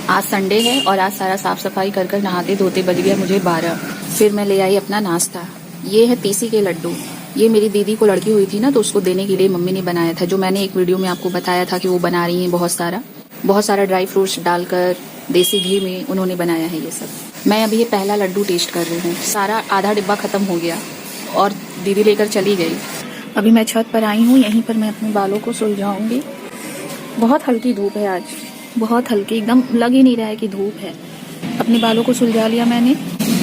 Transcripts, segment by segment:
आज संडे है और आज सारा साफ सफाई कर कर नहाते धोते बज गया मुझे 12। फिर मैं ले आई अपना नाश्ता। ये है तीसी के लड्डू। ये मेरी दीदी को लड़की हुई थी ना, तो उसको देने के लिए मम्मी ने बनाया था, जो मैंने एक वीडियो में आपको बताया था कि वो बना रही हैं बहुत सारा ड्राई फ्रूट्स डालकर देसी घी में उन्होंने बनाया है ये सब। मैं अभी ये पहला लड्डू टेस्ट कर रही हूँ। सारा आधा डिब्बा खत्म हो गया और दीदी लेकर चली गई। अभी मैं छत पर आई हूँ, यहीं पर मैं अपने बालों को सुलझाऊंगी। बहुत हल्की धूप है आज, बहुत हल्की, एकदम लग ही नहीं रहा है कि धूप है। अपने बालों को सुलझा लिया मैंने,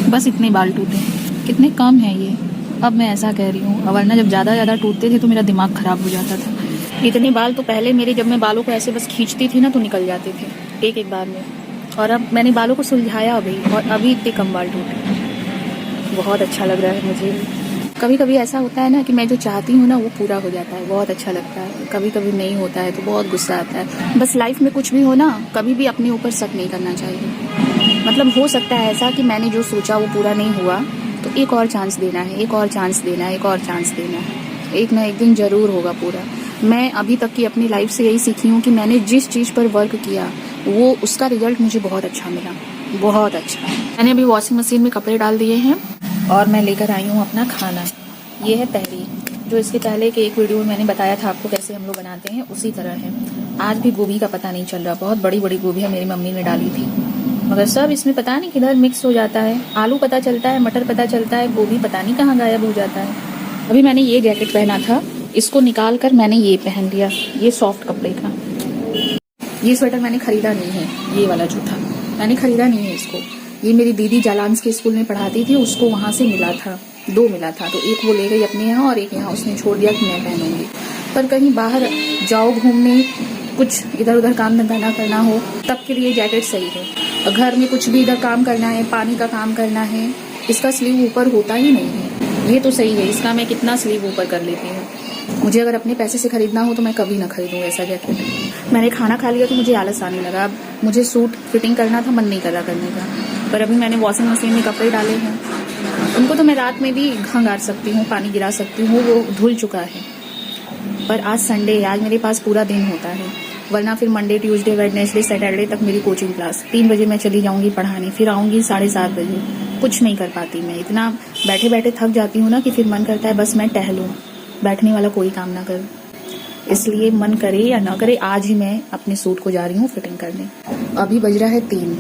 बस इतने बाल टूटे, कितने कम है ये। अब मैं ऐसा कह रही हूँ, वरना जब ज़्यादा टूटते थे तो मेरा दिमाग ख़राब हो जाता था। इतने बाल तो पहले मेरे, जब मैं बालों को ऐसे बस खींचती थी ना तो निकल जाते थे एक एक बार में, और अब मैंने बालों को सुलझाया अभी, और अभी इतने कम बाल टूटे। बहुत अच्छा लग रहा है मुझे। कभी कभी ऐसा होता है ना कि मैं जो चाहती हूँ ना वो पूरा हो जाता है, बहुत अच्छा लगता है। कभी कभी नहीं होता है तो बहुत गुस्सा आता है। बस लाइफ में कुछ भी हो ना, कभी भी अपने ऊपर शक नहीं करना चाहिए। मतलब हो सकता है ऐसा कि मैंने जो सोचा वो पूरा नहीं हुआ, तो एक और चांस देना है, एक और चांस देना है, एक और चांस देना है। एक ना एक दिन ज़रूर होगा पूरा। मैं अभी तक की अपनी लाइफ से यही सीखी हूँ कि मैंने जिस चीज़ पर वर्क किया वो, उसका रिजल्ट मुझे बहुत अच्छा मिला, बहुत अच्छा। मैंने अभी वॉशिंग मशीन में कपड़े डाल दिए हैं और मैं लेकर आई हूँ अपना खाना। ये है तहरी, जो इसके पहले के एक वीडियो में मैंने बताया था आपको कैसे हम लोग बनाते हैं, उसी तरह है। आज भी गोभी का पता नहीं चल रहा, बहुत बड़ी बड़ी गोभियाँ मेरी मम्मी ने डाली थी, मगर सब इसमें पता नहीं किधर मिक्स हो जाता है। आलू पता चलता है, मटर पता चलता है, गोभी पता नहीं कहाँ गायब हो जाता है। अभी मैंने ये जैकेट पहना था, इसको निकाल कर मैंने ये पहन लिया, ये सॉफ्ट कपड़े का। ये स्वेटर मैंने खरीदा नहीं है, ये वाला जो था मैंने खरीदा नहीं है इसको। ये मेरी दीदी जालांस के स्कूल में पढ़ाती थी, उसको वहाँ से मिला था, 2 मिला था, तो एक वो ले गई अपने यहाँ और एक यहाँ उसने छोड़ दिया कि मैं पहनूंगी। पर कहीं बाहर जाओ घूमने, कुछ इधर उधर काम धंधा ना करना हो, तब के लिए जैकेट सही है। और घर में कुछ भी इधर काम करना है, पानी का काम करना है, इसका स्लीव ऊपर होता ही नहीं है। ये तो सही है, इसका मैं कितना स्लीव ऊपर कर लेती हूँ। मुझे अगर अपने पैसे से खरीदना हो तो मैं कभी ना खरीदूँ ऐसा जैकेट। मैंने खाना खा लिया तो मुझे आलस आने लगा। अब मुझे सूट फिटिंग करना था, मन नहीं कर रहा करने का। पर अभी मैंने वॉशिंग मशीन में कपड़े डाले हैं, उनको तो मैं रात में भी खंगार सकती हूँ, पानी गिरा सकती हूँ, वो धुल चुका है। पर आज संडे है, आज मेरे पास पूरा दिन होता है, वरना फिर मंडे ट्यूसडे वेडनेसडे सैटरडे तक मेरी कोचिंग क्लास। 3 बजे मैं चली जाऊँगी पढ़ाने, फिर आऊँगी 7:30 बजे। कुछ नहीं कर पाती मैं, इतना बैठे बैठे थक जाती हूँ ना कि फिर मन करता है बस मैं टहलूँ, बैठने वाला कोई काम ना करूँ। इसलिए मन करे या ना करे, आज ही मैं अपने सूट को जा रही हूँ फिटिंग करने। अभी बज रहा है 3।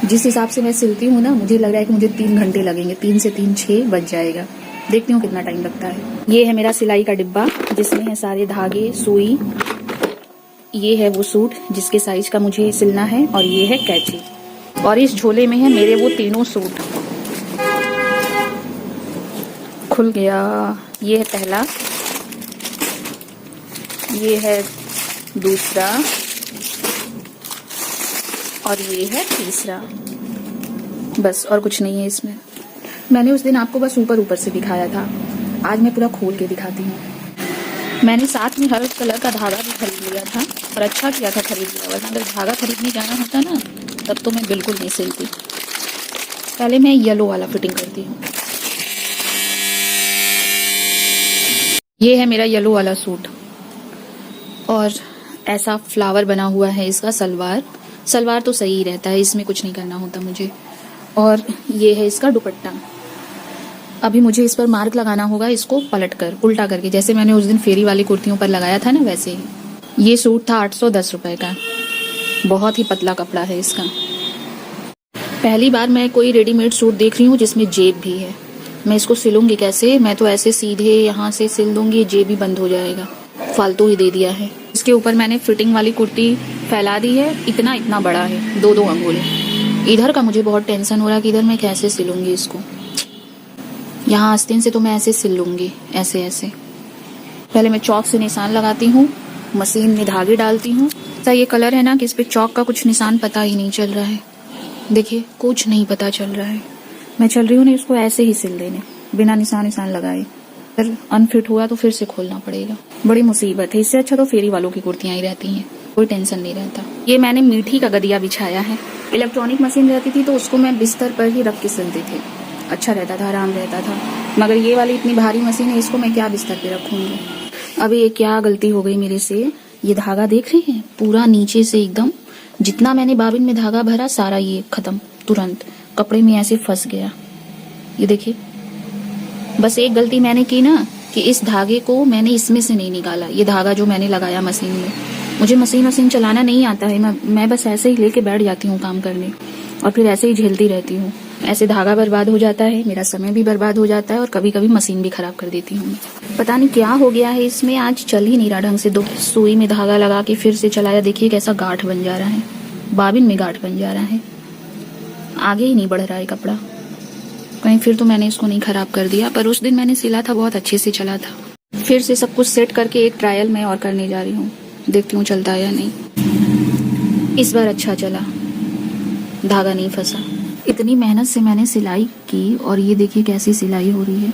जिस हिसाब से मैं सिलती हूँ ना, मुझे लग रहा है कि मुझे 3 घंटे लगेंगे, 3 से 3 6 बज जाएगा। देखती हूँ कितना टाइम लगता है। ये है मेरा सिलाई का डिब्बा, जिसमें है सारे धागे, सुई। ये है वो सूट जिसके साइज का मुझे सिलना है, और ये है कैंची। और इस झोले में है मेरे वो तीनों सूट। खुल गया। ये है पहला, ये है दूसरा, और ये है तीसरा। बस और कुछ नहीं है इसमें। मैंने उस दिन आपको बस ऊपर से दिखाया था, आज मैं पूरा खोल के दिखाती हूँ। मैंने साथ में हर कलर का धागा भी खरीद लिया था, और अच्छा किया था खरीद लिया, वरना अगर धागा खरीदने जाना होता ना तब तो मैं बिल्कुल नहीं सिलती। पहले मैं येलो वाला फिटिंग करती हूँ। ये है मेरा येलो वाला सूट, और ऐसा फ्लावर बना हुआ है इसका सलवार। सलवार तो सही रहता है, इसमें कुछ नहीं करना होता मुझे। और ये है इसका दुपट्टा। अभी मुझे इस पर मार्क लगाना होगा, इसको पलट कर उल्टा करके, जैसे मैंने उस दिन फेरी वाली कुर्तियों पर लगाया था ना, वैसे ही। ये सूट था 810 रुपए का, बहुत ही पतला कपड़ा है इसका। पहली बार मैं कोई रेडीमेड सूट देख रही हूँ जिसमें जेब भी है। मैं इसको सिलूंगी कैसे? मैं तो ऐसे सीधे यहाँ से सिल दूंगी, जेब भी बंद हो जाएगा, फालतू ही दे दिया है। इसके ऊपर मैंने फिटिंग वाली कुर्ती फैला दी है, इतना बड़ा है, 2-2 अंगुल। इधर का मुझे बहुत टेंशन हो रहा है कि इधर मैं कैसे सिलूंगी इसको। यहाँ आस्तीन से तो मैं ऐसे सिल लूंगी, ऐसे ऐसे। पहले मैं चौक से निशान लगाती हूँ, मशीन में धागे डालती हूँ। ऐसा ये कलर है ना कि इस पे चौक का कुछ निशान पता ही नहीं चल रहा है। देखिए, कुछ नहीं पता चल रहा है। मैं चल रही हूँ ना इसको ऐसे ही सिल देने, बिना निशान लगाए। फिर अनफिट हुआ तो फिर से खोलना पड़ेगा, बड़ी मुसीबत है। इससे अच्छा तो फेरी वालों की कुर्तियां ही रहती हैं, कोई टेंशन नहीं रहता। ये मैंने मीठी का गदिया बिछाया है। इलेक्ट्रॉनिक मशीन रहती थी तो उसको मैं बिस्तर पर ही रख के सिलती थी, अच्छा रहता था, आराम रहता था। मगर ये वाली इतनी भारी मशीन है, इसको मैं क्या बिस्तर पे रखूंगी। अभी ये क्या गलती हो गई मेरे से, ये धागा देख रहे हैं पूरा नीचे से एकदम जितना मैंने बाबिन में धागा भरा सारा ये खत्म, तुरंत कपड़े में ऐसे फंस गया। ये देखिए, बस एक गलती मैंने की ना कि इस धागे को मैंने इसमें से नहीं निकाला। ये धागा जो मैंने लगाया मशीन में, मुझे मशीन चलाना नहीं आता है। मैं बस ऐसे ही लेके बैठ जाती हूँ काम करने और फिर ऐसे ही झेलती रहती हूँ। ऐसे धागा बर्बाद हो जाता है, मेरा समय भी बर्बाद हो जाता है और कभी कभी मशीन भी खराब कर देती हूँ। पता नहीं क्या हो गया है इसमें, आज चल ही नहीं रहा ढंग से। दो सुई में धागा लगा के फिर से चलाया, देखिए कैसा गांठ बन जा रहा है, बाबिन में गांठ बन जा रहा है, आगे ही नहीं बढ़ रहा है कपड़ा। कहीं फिर तो मैंने इसको नहीं खराब कर दिया, पर उस दिन मैंने सिला था, बहुत अच्छे से चला था। फिर से सब कुछ सेट करके एक ट्रायल मैं और करने जा रही हूँ, देखती हूँ चलता है या नहीं। इस बार अच्छा चला, धागा नहीं फंसा। इतनी मेहनत से मैंने सिलाई की और ये देखिए कैसी सिलाई हो रही है।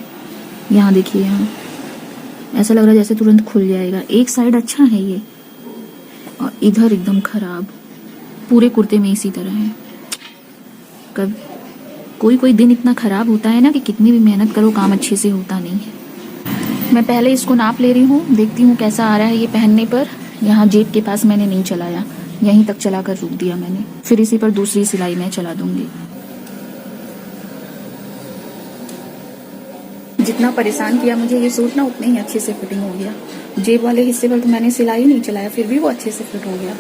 यहाँ देखिए, यहाँ ऐसा लग रहा है जैसे तुरंत खुल जाएगा। एक साइड अच्छा है ये और इधर एकदम खराब। पूरे कुर्ते में इसी तरह है। कब कोई दिन इतना खराब होता है ना कि कितनी भी मेहनत करो काम अच्छे से होता नहीं है। मैं पहले इसको नाप ले रही हूँ, देखती हूँ कैसा आ रहा है ये पहनने पर। यहाँ जेब के पास मैंने नहीं चलाया, यहीं तक चला कर रुक दिया मैंने। फिर इसी पर दूसरी सिलाई मैं चला दूंगी। जितना परेशान किया मुझे ये सूट ना, उतने ही अच्छे से फिटिंग हो गया। जेब वाले हिस्से पर तो मैंने सिलाई नहीं चलाया, फिर भी वो अच्छे से फिट हो गया।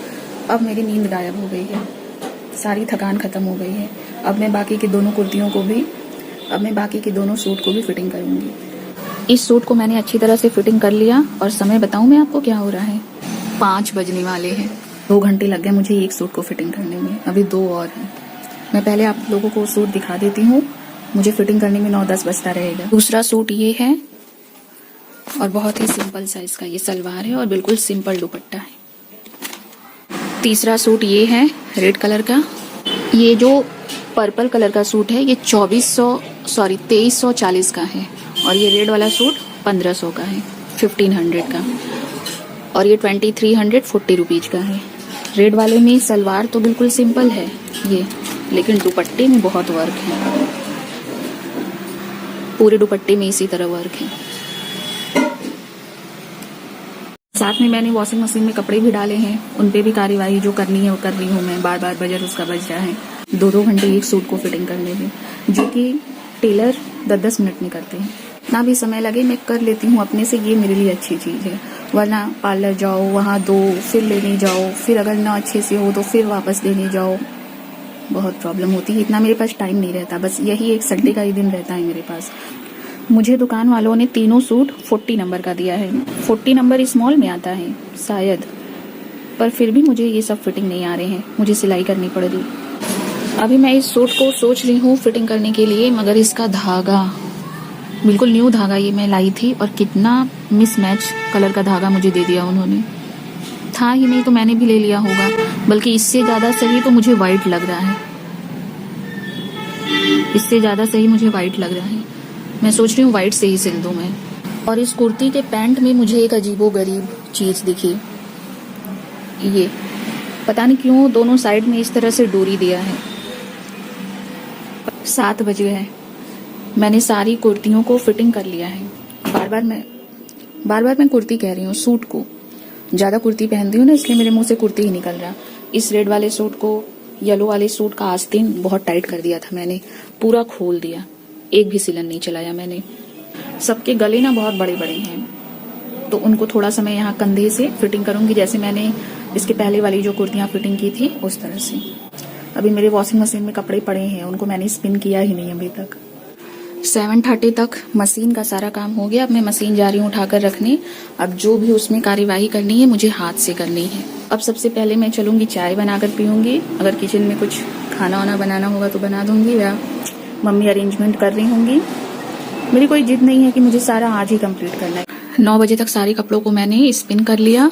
अब मेरी नींद गायब हो गई है, सारी थकान खत्म हो गई है। अब मैं बाकी की दोनों कुर्तियों को भी, अब मैं बाकी के दोनों सूट को भी फिटिंग करूंगी। इस सूट को मैंने अच्छी तरह से फिटिंग कर लिया और समय बताऊं मैं आपको क्या हो रहा है, 5 बजने वाले हैं। 2 घंटे लग गए मुझे एक सूट को फिटिंग करने में, अभी 2 और हैं। मैं पहले आप लोगों को सूट दिखा देती हूँ, मुझे फिटिंग करने में 9-10 बजता रहेगा। दूसरा सूट ये है और बहुत ही सिंपल साइज का ये सलवार है और बिल्कुल सिंपल दुपट्टा है। तीसरा सूट ये है रेड कलर का। ये जो पर्पल कलर का सूट है ये 2340 का है और ये रेड वाला सूट 1500 का है, 1500 का। और ये 2340 रुपीज का है। रेड वाले में सलवार तो बिल्कुल सिंपल है ये, लेकिन दुपट्टे में बहुत वर्क है, पूरे दुपट्टे में इसी तरह वर्क है। साथ में मैंने वॉशिंग मशीन में कपड़े भी डाले हैं, उन पे भी कार्यवाही जो करनी है वो कर रही हूँ मैं। बार बार बजर उसका बज रहा है। 2-2 घंटे एक सूट को फिटिंग करने में, जो कि टेलर 10-10 मिनट में करते हैं। ना भी समय लगे मैं कर लेती हूँ अपने से, ये मेरे लिए अच्छी चीज़ है। वरना पार्लर जाओ, वहाँ दो, फिर लेने जाओ, फिर अगर ना अच्छे से हो तो फिर वापस देने जाओ, बहुत प्रॉब्लम होती है। इतना मेरे पास टाइम नहीं रहता, बस यही एक संडे का ही दिन रहता है मेरे पास। मुझे दुकान वालों ने तीनों सूट 40 नंबर का दिया है। 40 नंबर स्मॉल में आता है शायद, पर फिर भी मुझे ये सब फिटिंग नहीं आ रहे हैं, मुझे सिलाई करनी पड़ रही। अभी मैं इस सूट को सोच रही हूँ फिटिंग करने के लिए, मगर इसका धागा बिल्कुल न्यू धागा ये मैं लाई थी और कितना मिसमैच कलर का धागा मुझे दे दिया उन्होंने। था ही नहीं तो मैंने भी ले लिया होगा, बल्कि इससे ज्यादा सही तो मुझे वाइट लग रहा है, इससे ज्यादा सही मुझे वाइट लग रहा है। मैं सोच रही हूँ वाइट से ही सिल दूं मैं। और इस कुर्ती के पैंट में मुझे एक अजीबोगरीब चीज दिखी, ये पता नहीं क्यों दोनों साइड में इस तरह से डोरी दिया है। 7 बज गए हैं, मैंने सारी कुर्तियों को फिटिंग कर लिया है। बार बार मैं कुर्ती कह रही हूँ, सूट को। ज्यादा कुर्ती पहनती हूँ ना, इसलिए मेरे मुंह से कुर्ती ही निकल रहा। इस रेड वाले सूट को, येलो वाले सूट का आस्तीन बहुत टाइट कर दिया था मैंने, पूरा खोल दिया, एक भी सिलन नहीं चलाया मैंने। सबके गले ना बहुत बड़े बड़े हैं, तो उनको थोड़ा सा मैं यहाँ कंधे से फिटिंग करूंगी, जैसे मैंने इसके पहले वाली जो कुर्तियां फिटिंग की थी उस तरह से। अभी मेरे वॉशिंग मशीन में कपड़े पड़े हैं, उनको मैंने स्पिन किया ही नहीं अभी तक। 7:30 तक मशीन का सारा काम हो गया। अब मैं मशीन जा रही हूँ उठाकर रखने। अब जो भी उसमें कार्यवाही करनी है मुझे हाथ से करनी है। अब सबसे पहले मैं चलूंगी चाय बनाकर पीऊंगी, अगर किचन में कुछ खाना वाना बनाना होगा तो बना दूंगी, या मम्मी अरेंजमेंट कर रही होंगी। मेरी कोई जिद नहीं है कि मुझे सारा आज ही कंप्लीट करना है। 9 बजे तक सारे कपड़ों को मैंने स्पिन कर लिया।